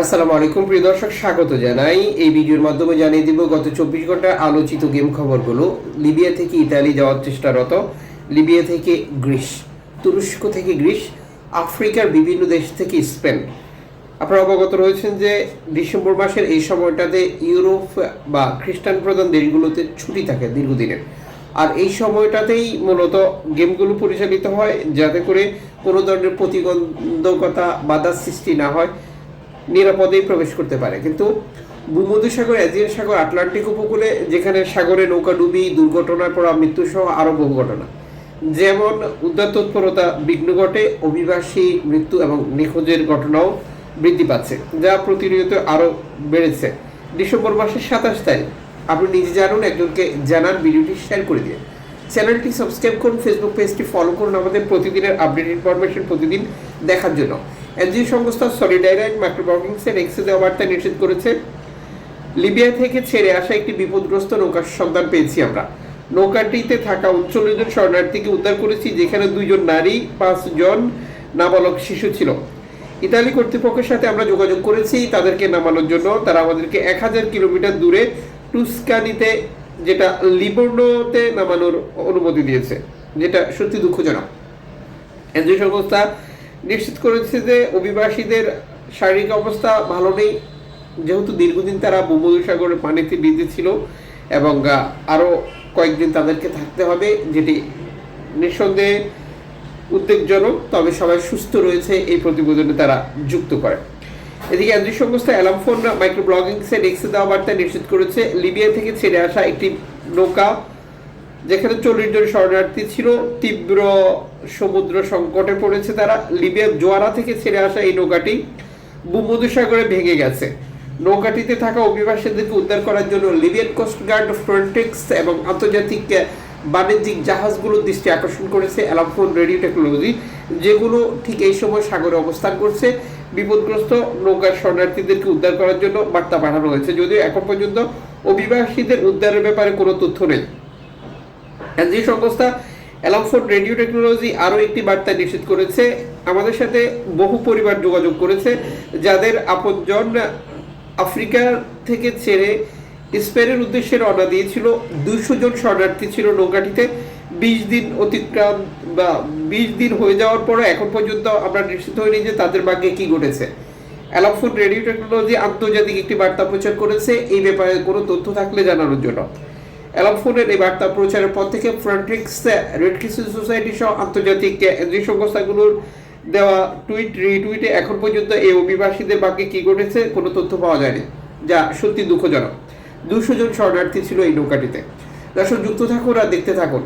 আসসালামু আলাইকুম প্রিয় দর্শক, স্বাগত জানাই। এই ভিডিওর মাধ্যমে জানিয়ে দিব গত 24 ঘন্টার আলোচিত গেম খবরগুলো। লিবিয়া থেকে ইতালি যাওয়ার চেষ্টারত, লিবিয়া থেকে গ্রিস, তুরস্ক থেকে গ্রিস, আফ্রিকার বিভিন্ন দেশ থেকে স্পেন। আপনারা অবগত রয়েছেন যে ডিসেম্বর মাসের এই সময়টাতে ইউরোপ বা খ্রিস্টান প্রধান দেশগুলোতে ছুটি থাকে দীর্ঘদিনের। আর এই সময়টাতেই মূলত গেমগুলো পরিচালিত হয়, যাতে করে কোনো ধরনের প্রতিবন্ধকতা বাধার সৃষ্টি না হয়, নিরাপদেই প্রবেশ করতে পারে। কিন্তু ভূমধ্যসাগর, এজিয়ান সাগর, আটলান্টিক উপকূলে যেখানে সাগরে নৌকাডুবি, দুর্ঘটনায় পড়া, মৃত্যুসহ আরও বহু ঘটনা, যেমন উদ্ধার তৎপরতা বিঘ্ন ঘটে, অভিবাসী মৃত্যু এবং নিখোঁজের ঘটনাও বৃদ্ধি পাচ্ছে, যা প্রতিনিয়ত আরও বেড়েছে। ডিসেম্বর মাসের 27 তারিখ আপনি নিজে জানুন, একজনকে জানান, ভিডিওটি শেয়ার করে দিয়ে চ্যানেলটি সাবস্ক্রাইব করুন, ফেসবুক পেজটি ফলো করুন আমাদের প্রতিদিনের আপডেট ইনফরমেশন প্রতিদিন দেখার জন্য। এনজিও সংস্থা সলিডারিটি মাইক্রোব্লগিংসের এক্সে দেওয়া বার্তা নিশ্চিত করেছে, লিবিয়া থেকে ছেড়ে আসা একটি বিপদগ্রস্ত নৌকার সন্ধান পেয়েছি আমরা। নৌকাটিতে থাকা 39 জন শরণার্থীকে উদ্ধার করেছি, যেখানে 2 জন নারী, 5 জন নাবালক শিশু ছিল। ইতালি কর্তৃপক্ষের সাথে আমরা যোগাযোগ করেছি তাদেরকে নামানোর জন্য। তারা আমাদেরকে 1000 কিলোমিটার দূরে টুস্কানিতে, যেটা লিবর্নোতে নামানোর অনুমতি দিয়েছে, যেটা সত্যি দুঃখজনক। এনজিও সংস্থা নিশ্চিত করেছে যে অভিবাসীদের শারীরিক অবস্থা ভালো নেই, যেহেতু দীর্ঘদিন তারা ভূমধ্যসাগরের পানিতে ভিজে ছিল এবং আরও কয়েকদিন তাদেরকে থাকতে হবে, যেটি নিঃসন্দেহে উদ্বেগজনক। তবে সবাই সুস্থ রয়েছে এই প্রতিবেদনে তারা যুক্ত করে। এদিকে এনজিও সংস্থা অ্যালামফোন মাইক্রোব্লগিংসের এক্সে দেওয়া বার্তায় নিশ্চিত করেছে, লিবিয়া থেকে ছেড়ে আসা একটি নৌকা, যেখানে 40 জন শরণার্থী ছিল, তীব্র সমুদ্র সংকটে পড়েছে তারা। লিবিয়ার জোয়ারা থেকে ছেড়ে আসা এই নৌকাটি ভূমধ্যসাগরে ভেঙে গেছে। নৌকাটিতে থাকা অভিবাসীদেরকে উদ্ধার করার জন্য লিবিয়ান কোস্টগার্ড, ফ্রন্টেক্স এবং আন্তর্জাতিক বাণিজ্যিক জাহাজগুলোর দৃষ্টি আকর্ষণ করেছে অ্যালামফোন রেডিও টেকনোলজি, যেগুলো ঠিক এই সময় সাগরে অবস্থান করছে। বিপদগ্রস্ত নৌকার শরণার্থীদেরকে উদ্ধার করার জন্য বার্তা পাঠানো হয়েছে, যদিও এখন পর্যন্ত অভিবাসীদের উদ্ধারের ব্যাপারে কোনো তথ্য নেই। এনজিও সংস্থা অ্যালামফোন রেডিও টেকনোলজি আরও একটি বার্তা নিশ্চিত করেছে, আমাদের সাথে বহু পরিবার যোগাযোগ করেছে যাদের আপনজন আফ্রিকা থেকে ছেড়ে স্পেনের উদ্দেশ্যে রওনা দিয়েছিল। 200 জন শরণার্থী ছিল নৌকাটিতে। 20 দিন অতিক্রাম বা 20 দিন হয়ে যাওয়ার পরে এখন পর্যন্ত আমরা নিশ্চিত হইনি যে তাদের ভাগ্যে কি ঘটেছে। অ্যালামফোন রেডিও টেকনোলজি আন্তর্জাতিক একটি বার্তা প্রচার করেছে এই ব্যাপারে কোনো তথ্য থাকলে জানানোর জন্য। অ্যালামফোনের এই বার্তা প্রচারের পর থেকে ফ্রন্টেক্স, রেড ক্রিসেন্ট সোসাইটি সহ আন্তর্জাতিক এনজিও সংস্থাগুলোর দেওয়া রিটুইটে এখন পর্যন্ত এই অভিবাসীদের ভাগ্যে কি ঘটেছে কোনো তথ্য পাওয়া যায়নি, যা সত্যি দুঃখজনক। 200 জন শরণার্থী ছিল এই নৌকাটিতে। দর্শক, যুক্ত থাকুন আর দেখতে থাকুন।